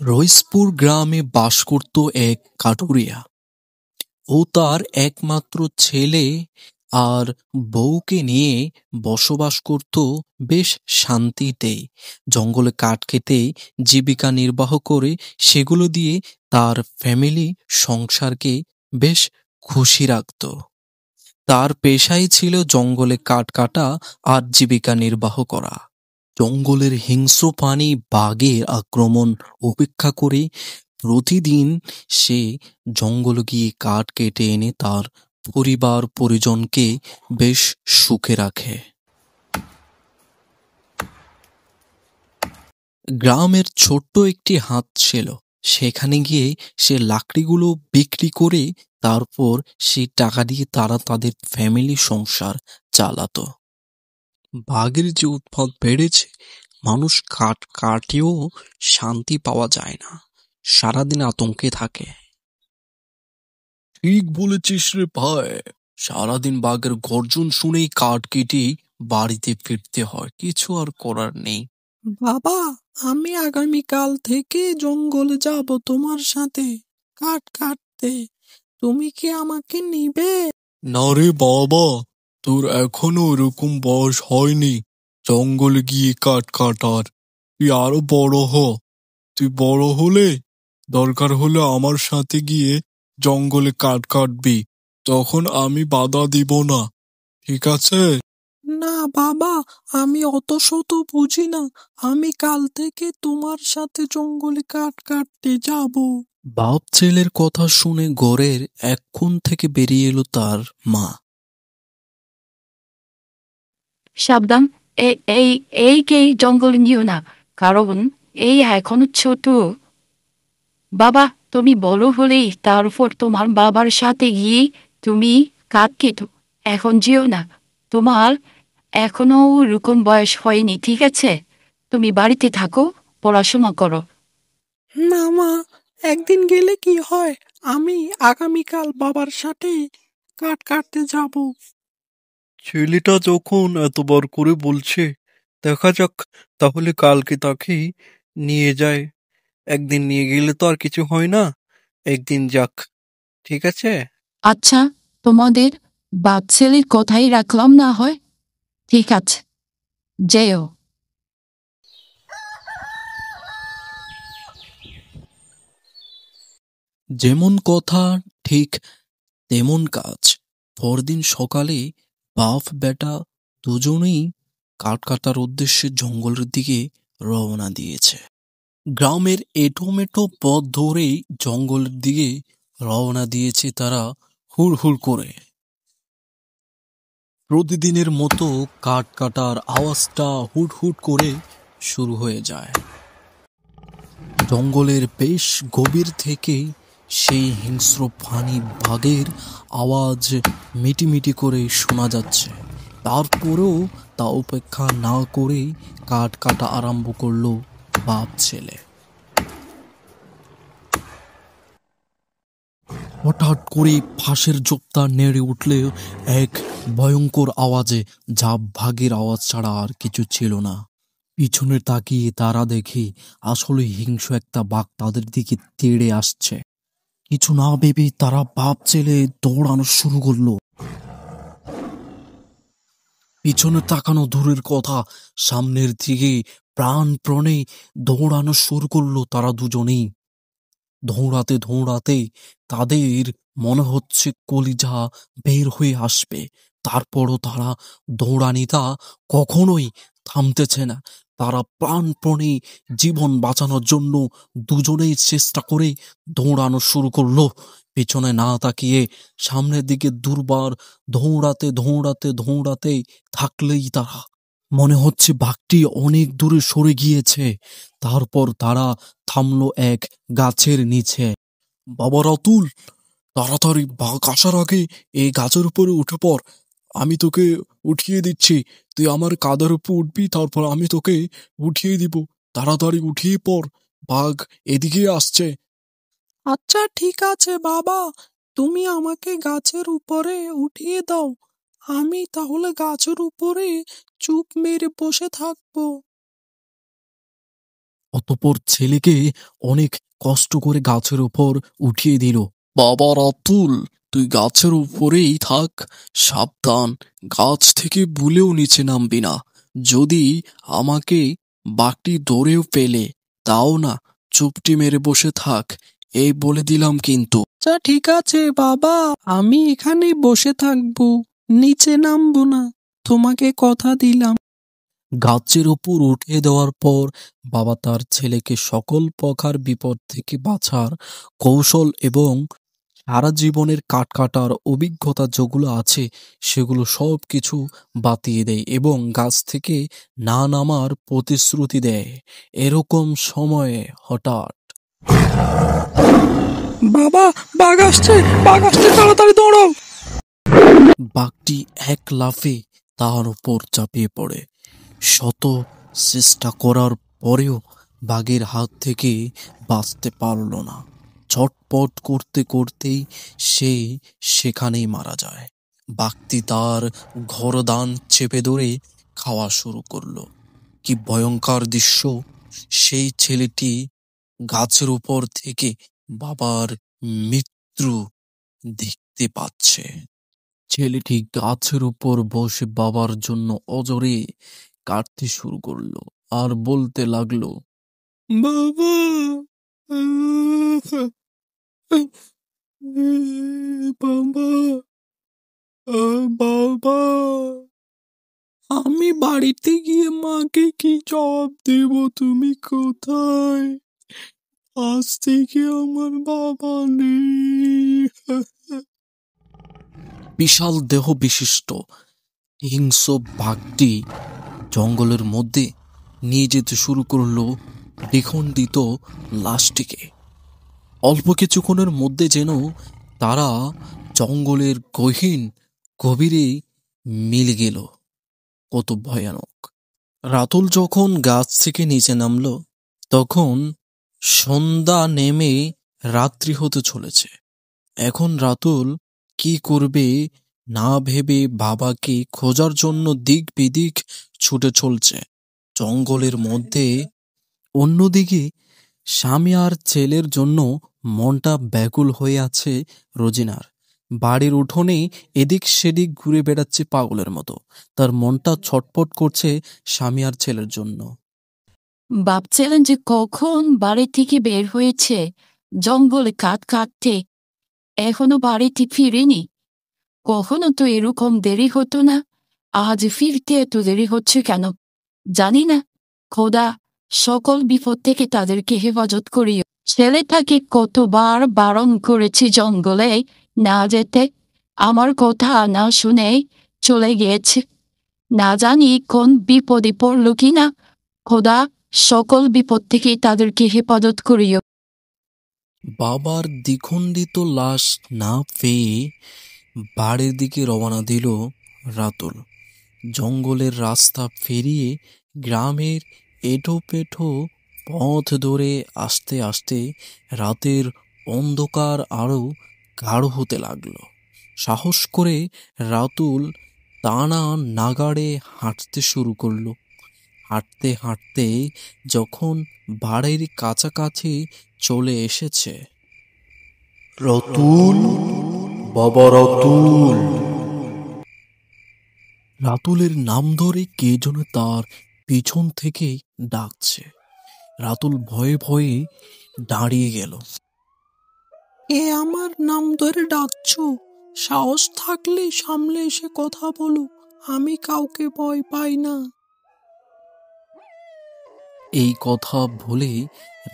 রইসপুর গ্রামে বাস করত এক কাঠুরিয়া। ও তার একমাত্র ছেলে আর বউকে নিয়ে বসবাস করত বেশ শান্তিতেই। জঙ্গলে কাঠ কেটে জীবিকা নির্বাহ করে সেগুলো দিয়ে তার ফ্যামিলি সংসারকে বেশ খুশি রাখত। তার পেশাই ছিল জঙ্গলে কাঠ কাটা আর জীবিকা নির্বাহ করা। জঙ্গলের হিংস্র প্রাণী বাঘের আক্রমণ উপেক্ষা করে প্রতিদিন সে জঙ্গলে গিয়ে কাঠ কেটে এনে তার পরিবার পরিজনকে বেশ সুখে রাখে। গ্রামের ছোট্ট একটি হাট ছিল, সেখানে গিয়ে সে লাকড়িগুলো বিক্রি করে তারপর সেই টাকা দিয়ে তারা তাদের ফ্যামিলি সংসার চালাতো। বাঘের যে উৎপাত বেড়েছে, মানুষ কাঠ কাটেও শান্তি পাওয়া যায় না, সারাদিন আতঙ্কে থাকে। ঠিক বলেছিস রে ভাই, সারাদিন বাঘের গর্জন শুনেই কাঠ কেটে বাড়িতে ফিরতে হয়, কিছু আর করার নেই। বাবা, আমি আগামীকাল থেকে জঙ্গলে যাব তোমার সাথে কাঠ কাটতে। তুমি কি আমাকে নিবে? না রে বাবা, তোর এখনো ওরকম বয়স হয়নি জঙ্গলে গিয়ে কাঠ কাটার। তুই আরো বড় হ। তুই বড় হলে দরকার হলে আমার সাথে গিয়ে জঙ্গলে কাঠ কাটবি, তখন আমি বাধা দিব না, ঠিক আছে? না বাবা, আমি অত শত বুঝি না। আমি কাল থেকে তোমার সাথে জঙ্গলে কাঠ কাটতে যাব। বাপ ছেলের কথা শুনে ঘরের এক কোণ থেকে বেরিয়ে এলো তার মা। সাবধান, এই জঙ্গলে নিও না, কারণ এই এখনো ছোট। বাবা, তুমি বড় হলেই তারপর তোমার বাবার সাথে গিয়ে তুমি কাঠ কেটো, এখন যেও না। তোমার এখনো ওরকম বয়স হয়নি, ঠিক আছে? তুমি বাড়িতে থাকো, পড়াশোনা করো। না মা, একদিন গেলে কি হয়, আমি আগামীকাল বাবার সাথে কাঠ কাটতে যাব। ছেলেটা যখন এতবার করে বলছে, দেখা যাক তাহলে কালকে তাকে নিয়ে যায়। একদিন নিয়ে গেলে তো আর কিছু হয় না, একদিন যাক, ঠিক আছে? আচ্ছা, তোমাদের বাপ ছেলের কথাই রাখলাম না হয়, ঠিক আছে, যেও। যেমন কথা ঠিক তেমন কাজ। পরদিন সকালে বাপ বেটা দুজনেই কাঠ কাটার উদ্দেশ্যে জঙ্গলের দিকে রওনা দিয়েছে। গ্রামের এঁটো পথ ধরেই জঙ্গলের দিকে রওনা দিয়েছে তারা, হুড় হুড় করে। প্রতিদিনের মতো কাঠ কাটার আওয়াজটা হুট হুট করে শুরু হয়ে যায়। জঙ্গলের বেশ গভীর থেকে সেই হিংস্র প্রাণী বাঘের আওয়াজ মিটিমিটি করে শোনা যাচ্ছে। তারপরেও তা উপেক্ষা না করেই কাঠ কাটা আরম্ভ করলো বাপ ছেলে। হঠাৎ করে ফাঁসের জোপটা নেড়ে উঠলে এক ভয়ঙ্কর আওয়াজে, যা ভাগের আওয়াজ ছাড়া আর কিছু ছিল না। পিছনে তাকিয়ে তারা দেখে আসলে হিংস্র একটা বাঘ তাদের দিকে তেড়ে আসছে। কিছু না ভেবে তারা বাপ ছেলে দৌড়ানো শুরু করলো। পিছনে তাকানো দূরের কথা, সামনের দিকে প্রাণপণে দৌড়ানো শুরু করলো তারা দুজনেই। দৌড়াতে দৌড়াতে তাদের মনে হচ্ছে কলিজা বের হয়ে আসবে। তারপরও তারা দৌড়ানিটা কখনোই থামতেছে না। তারা প্রাণপণে জীবন বাঁচানোর জন্য দুজনেই চেষ্টা করে দৌড়ানো শুরু করলো, পেছনে না তাকিয়ে সামনের দিকে দুর্বার দৌড়াতে দৌড়াতে দৌড়াতে থাকলেই তারা মনে হচ্ছে বাঘটি অনেক দূরে সরে গিয়েছে। তারপর তারা থামলো এক গাছের নিচে। বাবা রাতুল, তাড়াতাড়ি বাঘ আসার আগে এই গাছের উপরে উঠে পড়, আমি তোকে উঠিয়ে দিচ্ছি। তুই আমার কাঁধের উপর উঠবি, তারপর আমি তোকে উঠিয়ে দিব। তাড়াতাড়ি উঠিয়ে পড়, বাঘ এদিকে আসছে। আচ্ছা ঠিক আছে বাবা, তুমি আমাকে গাছের উপরে উঠিয়ে দাও, আমি তাহলে গাছের উপরে চুপ মেরে বসে থাকবো। অতঃপর ছেলেকে অনেক কষ্ট করে গাছের উপর উঠিয়ে দিল। বাবা রাতুল, তুই গাছের উপরেই থাক, সাবধান, গাছ থেকে ভুলেও নিচে নামবি না। যদি আমাকে বাঘটি ধরেও পেলে তাও না, চুপটি মেরে বসে থাক, এই বলে দিলাম কিন্তু। আচ্ছা ঠিক আছে বাবা, আমি এখানে বসে থাকবো, নিচে নামবো না, তোমাকে কথা দিলাম। গাছের উপর উঠিয়ে দেওয়ার পর বাবা তার ছেলেকে সকল প্রকার বিপদ থেকে বাঁচার কৌশল এবং সারা জীবনের কাঠ কাটার অভিজ্ঞতা যেগুলো আছে সেগুলো সব কিছু বাতিয়ে দেয় এবং গাছ থেকে না নামার প্রতিশ্রুতি দেয়। এরকম সময়ে হঠাৎ বাবা, বাঘ আসছে, বাঘ আসছে, তাড়াতাড়ি দৌড়াও। বাঘটি এক লাফে তার উপর চাপিয়ে পড়ে। শত চেষ্টা করার পরেও বাঘের হাত থেকে বাঁচতে পারল না। ছটপট করতে করতেই সে সেখানেই মারা যায়। বাঘটি তার ঘরদান চেপে ধরে খাওয়া শুরু করলো। কি ভয়ঙ্কর দৃশ্য! সেই ছেলেটি গাছের উপর থেকে বাবার মৃত্যু দেখতে পাচ্ছে। ছেলেটি গাছের উপর বসে বাবার জন্য অজরে কাঁদতে শুরু করলো আর বলতে লাগলো, বাবা, বাবা, বাবা, আমি বাড়িতে গিয়ে মাকে কি জবাব দেব? তুমি কোথায়? আজ থেকে আমার বাবা নেই। বিশাল দেহ বিশিষ্ট হিংস্র বাঘটি জঙ্গলের মধ্যে নিয়ে যেতে শুরু করলো দ্বিখণ্ডিত লাশটিকে। অল্প কিছুক্ষণের মধ্যে যেন তারা জঙ্গলের গভীরে মিলে গেল। কত ভয়ানক! রাতুল যখন গাছ থেকে নিচে নামলো তখন সন্ধ্যা নেমে রাত্রি হতে চলেছে। এখন রাতুল কি করবে না ভেবে বাবাকে খোঁজার জন্য দিক বিদিক ছুটে চলছে জঙ্গলের মধ্যে। অন্যদিকে স্বামী আর ছেলের জন্য মনটা ব্যাকুল হয়ে আছে রোজিনার। বাড়ির উঠোনে এদিক সেদিক ঘুরে বেড়াচ্ছে পাগলের মতো। তার মনটা ছটফট করছে স্বামী আর ছেলের জন্য। ভাবছিলেন যে কখন বাড়ি থেকে বের হয়েছে জঙ্গলে কাঠ কাটতে, এখনো বাড়িতে ফিরেনি। কখনো তো এরকম দেরি হতো না, আজ ফিরতে এত দেরি হচ্ছে কেন জানি না। খোদা সকল বিপদ থেকে তাদেরকে হেফাজত করিও। ছেলেটাকে কতবার বারণ করেছি জঙ্গলে না যেতে, আমার কথা না শুনে চলে গিয়েছে। না জানি কোন বিপদে পড়ল কিনা। খোদা সকল বিপদ থেকে তাদেরকে হেফাজত করিও। বাবার দ্বিখণ্ডিত লাশ না পেয়ে বাড়ির দিকে রওনা দিল রাতুল। জঙ্গলের রাস্তা পেরিয়ে গ্রামের এঁটো-পেঠো পথ ধরে আস্তে আস্তে রাতের অন্ধকার আরো গাঢ় হতে লাগলো। সাহস করে রাতুল টানা নাগাড়ে হাঁটতে শুরু করলো। হাঁটতে হাঁটতে যখন বাড়ির কাছাকাছি চলে এসেছে, রাতুল, বাবা রাতুল। রাতুলের নাম ধরে কে যেন তার পিছন থেকে ডাকছে। রাতুল ভয়ে ভয়ে দাঁড়িয়ে গেল। এ আমার নাম ধরে ডাকছো? সাহস থাকলে সামলে এসে কথা বলো, আমি কাউকে ভয় পাই না। এই কথা বলে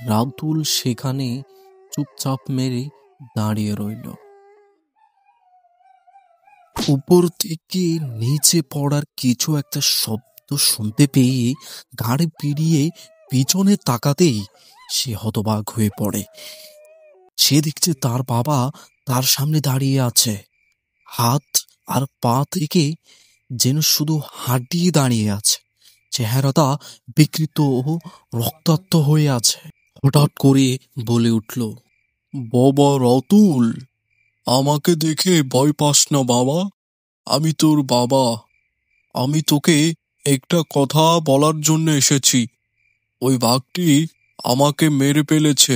রাতুল সেখানে চুপচাপ মেরে দাঁড়িয়ে রইল। উপর থেকে নিচে পড়ার কিছু একটা শব্দ শুনতে পেয়ে ঘাড়ে পিড়িয়ে পিছনে তাকাতেই সে হতবাক হয়ে পড়ে। সে দেখছে তার বাবা তার সামনে দাঁড়িয়ে আছে। হাত আর পা থেকে যেন শুধু হাঁটিয়ে দাঁড়িয়ে আছে। চেহারাটা বিকৃত ও রক্তাক্ত হয়ে আছে। হঠাৎ করে বলে উঠল, বাবা রাতুল, আমাকে দেখে ভয় পাস না বাবা, আমি তোর বাবা। আমি তোকে একটা কথা বলার জন্য এসেছি। ওই বাঘটি আমাকে মেরে ফেলেছে।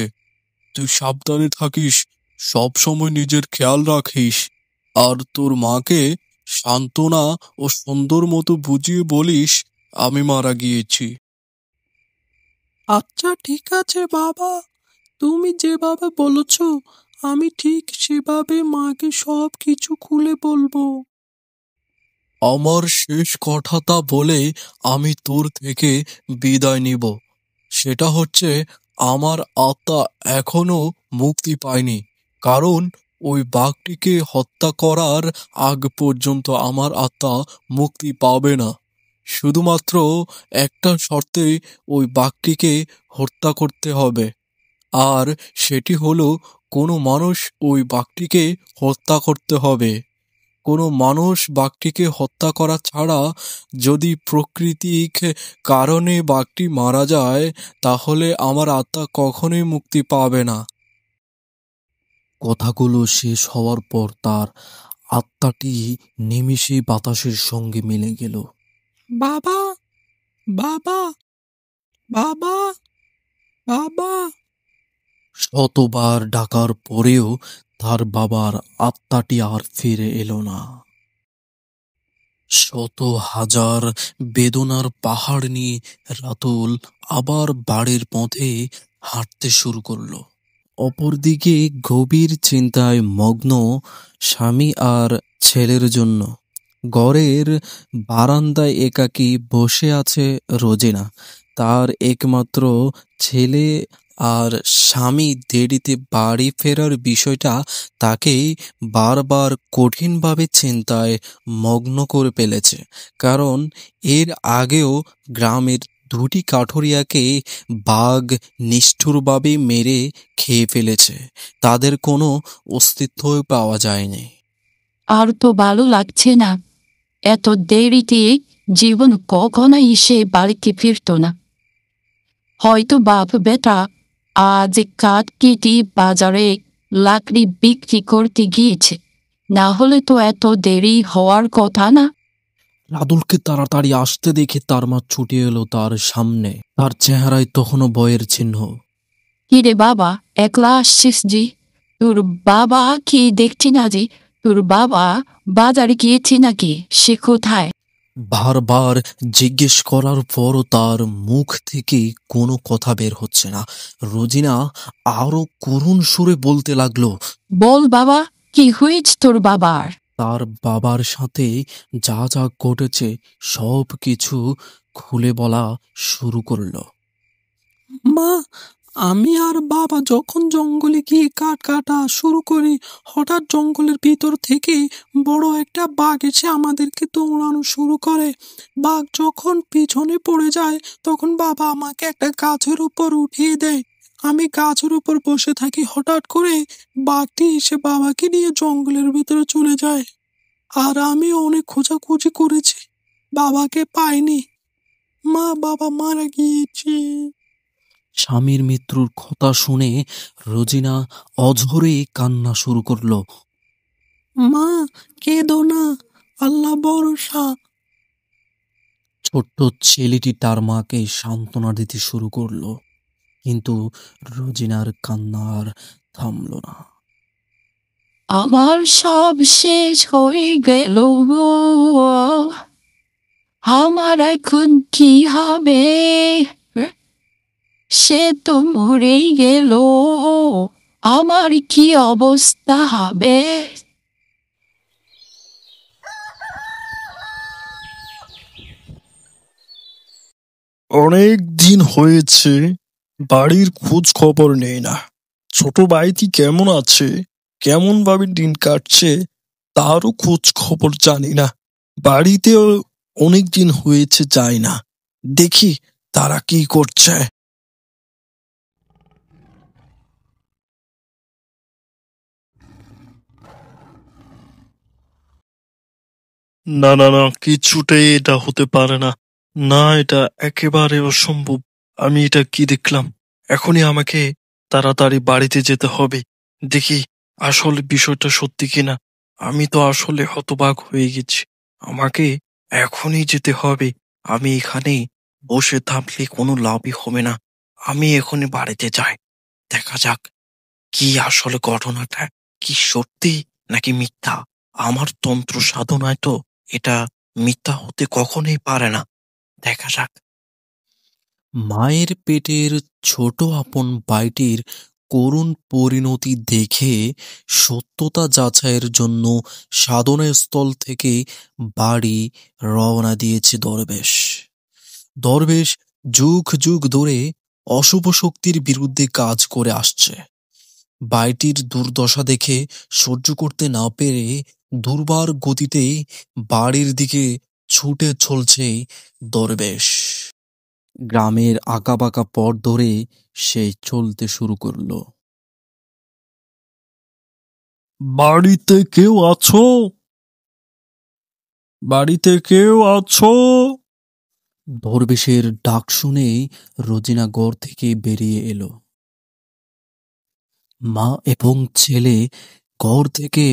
তুই সাবধানে থাকিস, সব সময় নিজের খেয়াল রাখিস, আর তোর মাকে সান্ত্বনা ও সুন্দর মতো বুঝিয়ে বলিস আমি মারা গিয়েছি। আচ্ছা ঠিক আছে বাবা, তুমি যেভাবে বলেছ আমি ঠিক সেভাবে মাকে সব কিছু খুলে বলবো। আমার শেষ কথাটা বলে আমি তোর থেকে বিদায় নিব। সেটা হচ্ছে, আমার আত্মা এখনো মুক্তি পায়নি, কারণ ওই বাঘটিকে হত্যা করার আগ পর্যন্ত আমার আত্মা মুক্তি পাবে না। শুধুমাত্র একটা শর্তে ওই বাঘটিকে হত্যা করতে হবে, আর সেটি হলো কোনো মানুষ ওই বাঘটিকে হত্যা করতে হবে। কোনো মানুষ বাঘটিকে হত্যা করা ছাড়া যদি প্রাকৃতিক কারণে বাঘটি মারা যায়, তাহলে আমার আত্মা কখনোই মুক্তি পাবে না। কথাগুলো শেষ হওয়ার পর তার আত্মাটি নিমিষেই বাতাসের সঙ্গে মিলে গেল। বাবা, বাবা, বাবা, বাবা। শতবার ডাকার পরেও তার বাবার আত্মাটি আর ফিরে এলো না। শত হাজার বেদনার পাহাড় নিয়ে রাতুল আবার বাড়ির পথে হাঁটতে শুরু করলো। অপরদিকে গভীর চিন্তায় মগ্ন স্বামী আর ছেলের জন্য ঘরের বারান্দায় একাকী বসে আছে রোজিনা। তার একমাত্র ছেলে আর স্বামী দেরিতে বাড়ি ফেরার বিষয়টা তাকে বারবার কঠিনভাবে চিন্তায় মগ্ন করে ফেলেছে, কারণ এর আগেও গ্রামের দুটি কাঠুরিয়াকে বাঘ নিষ্ঠুরভাবে মেরে খেয়ে ফেলেছে, তাদের কোনো অস্তিত্বই পাওয়া যায়নি। আর তো ভালো লাগছে না, এত দেরিতে জীবন কখনোই সে বাড়িতে ফিরত না। হয়তো বাপ বেটা আজ কাঠ কেটে বাজারে লাকড়ি বিক্রি করতে গিয়েছে, না হলে তো এত দেরি হওয়ার কথা না। রাদুলকে তাড়াতাড়ি আসতে দেখে তার মা ছুটে এলো তার সামনে। তার চেহারায় তখনও ভয়ের চিহ্ন। কিরে বাবা, একলা আসছিস জি? তোর বাবা কি দেখছি না জি? তোর বাবা বাজারে গিয়েছে নাকি? সে কোথায়? বারবার জিজ্ঞেস করার পরও তার মুখ থেকে কোনো কথা বের হচ্ছে না। রোজিনা আরো করুণ সুরে বলতে লাগলো, বল বাবা, কি হয়েছে তোর বাবার? তার বাবার সাথে যা যা ঘটেছে সব কিছু খুলে বলা শুরু করলো। মা, আমি আর বাবা যখন জঙ্গলে গিয়ে কাঠ কাটা শুরু করি, হঠাৎ জঙ্গলের ভিতর থেকে বড় একটা বাঘ এসে আমাদেরকে দৌড়ানো শুরু করে। বাঘ যখন পিছনে পড়ে যায়, তখন বাবা আমাকে একটা গাছের উপর উঠিয়ে দেয়। আমি গাছের উপর বসে থাকি, হঠাৎ করে বাঘটি এসে বাবাকে নিয়ে জঙ্গলের ভিতরে চলে যায়। আর আমি অনেক খোঁজাখুঁজি করেছি, বাবাকে পাইনি। মা, বাবা মারা গিয়েছে। স্বামীর মৃত্যুর কথা শুনে রোজিনা অঝরে কান্না শুরু করলো। মা, কেঁদো না, আল্লাহ ভরসা। ছোট্ট ছেলেটি তার মাকে সান্ত্বনা দিতে শুরু করলো, কিন্তু রোজিনার কান্না আর থামলো না। আমার সব শেষ হয়ে গেল, আমার এখন কি হবে? সে তো মরেই গেল, আমার কি অবস্থা হবে? অনেক দিন হয়েছে বাড়ির খোঁজ খবর নেই না। ছোট ভাইটি কেমন আছে, কেমন ভাবে দিন কাটছে, তারও খোঁজ খবর জানি না। বাড়িতেও অনেক দিন হয়েছে যাই না, দেখি তারা কি করছে। না না না, কিছুতেই এটা হতে পারে না। না, এটা একেবারে অসম্ভব। আমি এটা কি দেখলাম? এখনই আমাকে তাড়াতাড়ি বাড়িতে যেতে হবে, দেখি আসলে বিষয়টা সত্যি কিনা। আমি তো আসলে হতবাক হয়ে গেছি, আমাকে এখনই যেতে হবে। আমি এখানে বসে থাকলে কোনো লাভই হবে না, আমি এখনই বাড়িতে যাই, দেখা যাক কি আসলে ঘটনাটা, কি সত্যি নাকি মিথ্যা। আমার তন্ত্র সাধনায় তো এটা মিথ্যা হতে কখনোই পারে না, দেখা যাক। মায়ের পেটের ছোট আপন ভাইটির করুণ পরিণতি দেখে সত্যতা যাচাইয়ের জন্য সাধনাস্থল থেকে বাড়ি রওনা দিয়েছে দরবেশ। দরবেশ যুগ যুগ ধরে অশুভ শক্তির বিরুদ্ধে কাজ করে আসছে। ভাইটির দুর্দশা দেখে সহ্য করতে না পেরে দুর্বার গতিতে বাড়ির দিকে ছুটে চলছে দরবেশ। গ্রামের আঁকাবাঁকা পথ ধরে সে চলতে শুরু করলো। বাড়িতে কেউ আছো? বাড়িতে কেউ আছো? দরবেশের ডাক শুনে রোজিনা ঘর থেকে বেরিয়ে এলো। মা এবং ছেলে ঘর থেকে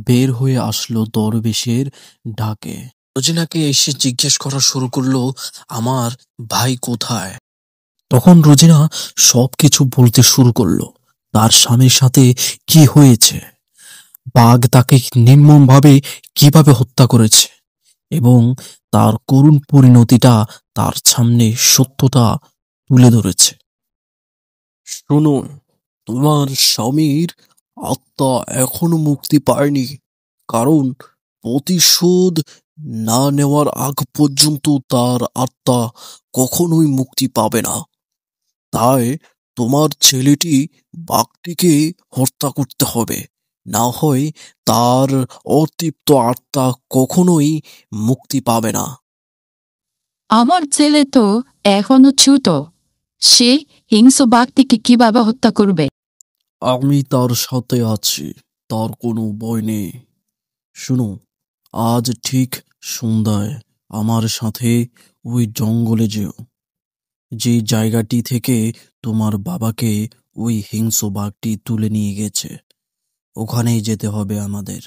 বের হয়ে আসলো দরবেশের ডাকে। রোজিনাকে এসে জিজ্ঞেস করা শুরু করলো, আমার ভাই কোথায়? তখন রোজিনা সবকিছু বলতে শুরু করলো, তার স্বামীর সাথে কি হয়েছে, বাঘ তাকে নির্মমভাবে কিভাবে হত্যা করেছে এবং তার করুণ পরিণতিটা তার সামনে সত্যতা তুলে ধরেছে। শুনুন, তোমার স্বামীর আত্মা এখনো মুক্তি পায়নি, কারণ প্রতিশোধ না নেওয়ার আগ পর্যন্ত তার আত্মা কখনোই মুক্তি পাবে না। তাই তোমার ছেলেটি বাঘটিকে হত্যা করতে হবে, না হয় তার অতৃপ্ত আত্মা কখনোই মুক্তি পাবে না। আমার ছেলে তো এখনো ছোট, সে হিংস্র বাঘটিকে কিভাবে হত্যা করবে? আমি তার সাথে আছি, তার কোনো ভয় নেই। শুনো, আজ ঠিক সন্ধ্যায় আমার সাথে ওই জঙ্গলে যেও, যে জায়গাটি থেকে তোমার বাবাকে ওই হিংস্র বাঘটি তুলে নিয়ে গেছে, ওখানেই যেতে হবে আমাদের।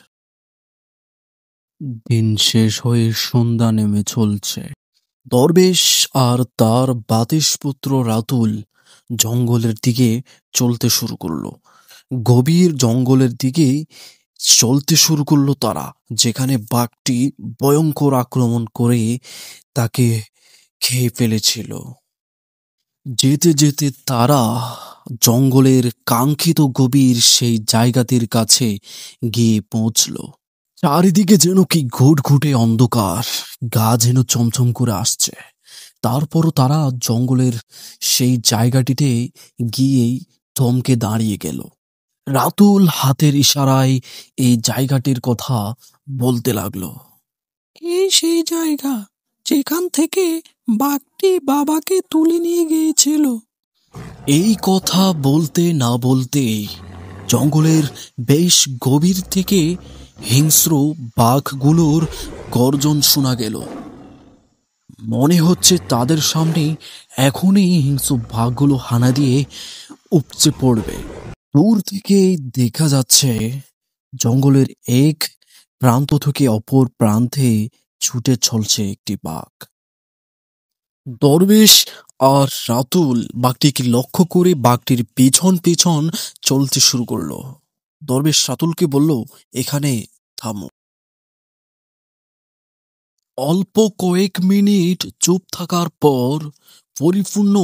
দিন শেষ হয়ে সন্ধ্যা নেমে চলছে। দরবেশ আর তার বাতিশপুত্র রাতুল জঙ্গলের দিকে চলতে শুরু করলো। গভীর জঙ্গলের দিকে চলতে শুরু করলো তারা, যেখানে বাঘটি ভয়ঙ্কর আক্রমণ করে তাকে খেয়ে ফেলেছিল। যেতে যেতে তারা জঙ্গলের কাঙ্ক্ষিত গভীর সেই জায়গাটির কাছে গিয়ে পৌঁছল। চারিদিকে যেন কি ঘুটঘুটে অন্ধকার, গা যেন চমচম করে আসছে। তারপরও তারা জঙ্গলের সেই জায়গাটিতে গিয়েই থমকে দাঁড়িয়ে গেল। রাতুল হাতের ইশারায় এই জায়গাটির কথা বলতে লাগলো। এই সেই জায়গা যেখান থেকে বাঘটি বাবাকে তুলে নিয়ে গিয়েছিল। এই কথা বলতে না বলতেই জঙ্গলের বেশ গভীর থেকে হিংস্র বাঘগুলোর গর্জন শোনা গেল। মনে হচ্ছে তাদের সামনে এখনই হিংস্র বাঘগুলো হানা দিয়ে উপচে পড়বে। দূর থেকে দেখা যাচ্ছে জঙ্গলের এক প্রান্ত থেকে অপর প্রান্তে ছুটে চলছে একটি বাঘ। দরবেশ আর রাতুল বাঘটিকে লক্ষ্য করে বাঘটির পেছন পেছন চলতে শুরু করলো। দরবেশ রাতুলকে বলল, এখানে থামো। অল্প কয়েক মিনিট চুপ থাকার পর পরিপূর্ণ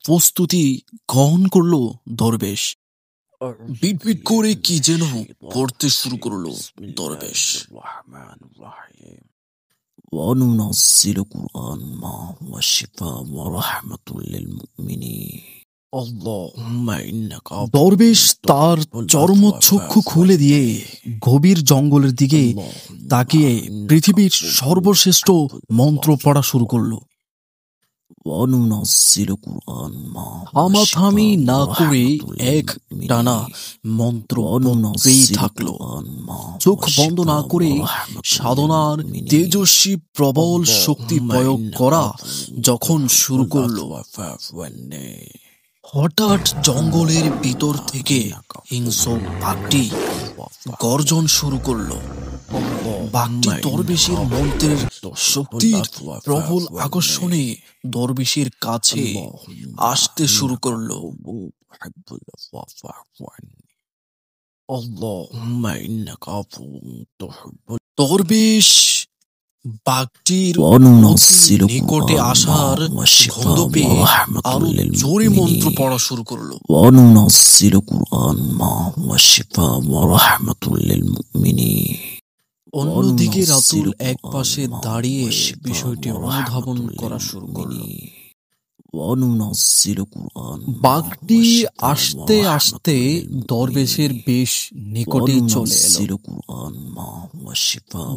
প্রস্তুতি গ্রহণ করলো দরবেশ। বিটবিট করে কি যেন পড়তে শুরু করলো দরবেশ। وَنُنَزِّلُ الْقُرْآنَ مَا هُوَ شِفَاءٌ وَرَحْمَةٌ لِلْمُؤْمِنِينَ اللهم إنك দরবেশ তার চর্মচক্ষু খুলে দিয়ে গভীর জঙ্গলের দিকে তাকিয়ে পৃথিবীর সর্বশ্রেষ্ঠ মন্ত্র পড়া শুরু করলো। থামাথামি না করে এক টানা মন্ত্র পড়তেই থাকলো। চোখ বন্ধ না করে সাধনার তেজস্বী প্রবল শক্তি প্রয়োগ করা যখন শুরু করলো, হঠাৎ জঙ্গলের ভিতর থেকে হিংস্র বাঘটি গর্জন শুরু করলো। বাঘটি দরবেশের মন্ত্রের শক্তির প্রবল আকর্ষণে দরবেশের কাছে আসতে শুরু করলো। দরবেশ বাঘটির নিকটে আসার গন্ধ পেয়ে আরো জোরে মন্ত্র পড়া শুরু করলো। অন্যদিকে রাতুল এক পাশে দাঁড়িয়ে বিষয়টি অনুধাবন করা শুরু করলো। বাঘটি আস্তে আস্তে দরবেশের বেশ নিকটে চলে এলো।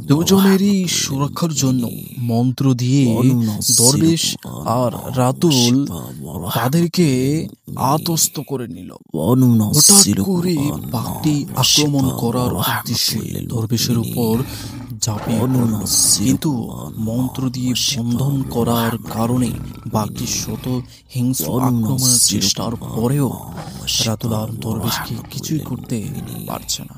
দুজনেরই সুরক্ষার জন্য মন্ত্র দিয়ে দরবেশ আর রাতুল তাদেরকে আতস্ত করে নিল। হঠাৎ করে বাঘটি আক্রমণ করার উদ্দেশ্যে দরবেশের উপর ঝাঁপিয়ে পড়ল, কিন্তু মন্ত্র দিয়ে বন্ধন করার কারণে বাঘটি শত হিংস্র আক্রমণের চেষ্টার পরেও রাতুল আর দরবেশকে কিছুই করতে পারছে না।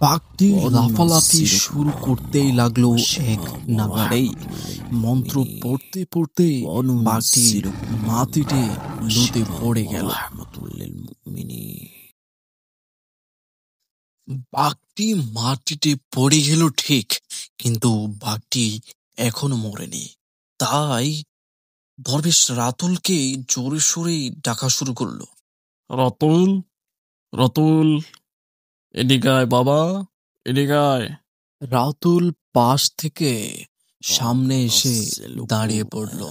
বাঘটি লাফালাফি শুরু করতেই লাগলো এক নাগাড়েই। মন্ত্র পড়তে পড়তে বাঘটি মাটিতে লুটে পড়ে গেল। বাঘটি মাটিতে পড়ে গেল ঠিক, কিন্তু বাঘটি এখনো মরেনি। তাই দরবেশ রাতুলকে জোরে সোরে ডাকা শুরু করলো। রাতুল, রাতুল, এদিকে আয় বাবা, এদিকে আয়। রাতুল পাশ থেকে সামনে এসে দাঁড়িয়ে পড়ল।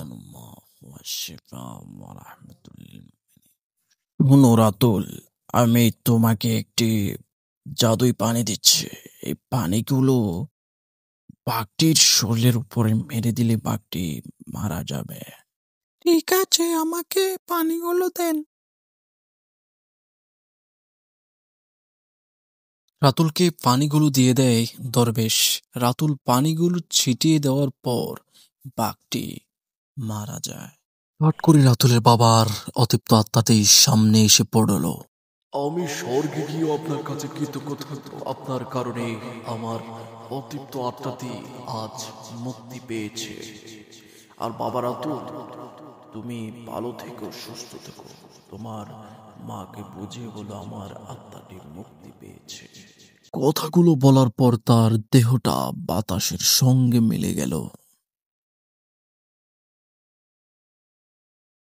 শোনো রাতুল, আমি তোমাকে একটি জাদুই পানি দিচ্ছি। এই পানিগুলো বাঘটির শরীরের উপরে মেরে দিলে বাঘটি মারা যাবে। ঠিক আছে, আমাকে পানিগুলো দেন। রাতুলকে পানিগুলো দিয়ে দেয় দরবেশ। রাতুল পানিগুলো ছিটিয়ে দেওয়ার পর বাঘটি মারা যায়। হঠাৎ করে রাতুলের বাবার অতৃপ্ত আত্মাতেই সামনে এসে পড়ল। আমি স্বর্গে গিয়ে আপনার কাছে কৃতজ্ঞ থাকবো। আপনার কারণে আমার অতৃপ্ত আত্মাটি আজ মুক্তি পেয়েছে। আর বাবা রাতুল, তুমি ভালো থেকো, সুস্থ থেকো। তোমার মাকে বুঝিয়ে বলো আমার আত্মাটি মুক্তি পেয়েছে। কথাগুলো বলার পর তার দেহটা বাতাসের সঙ্গে মিলে গেল।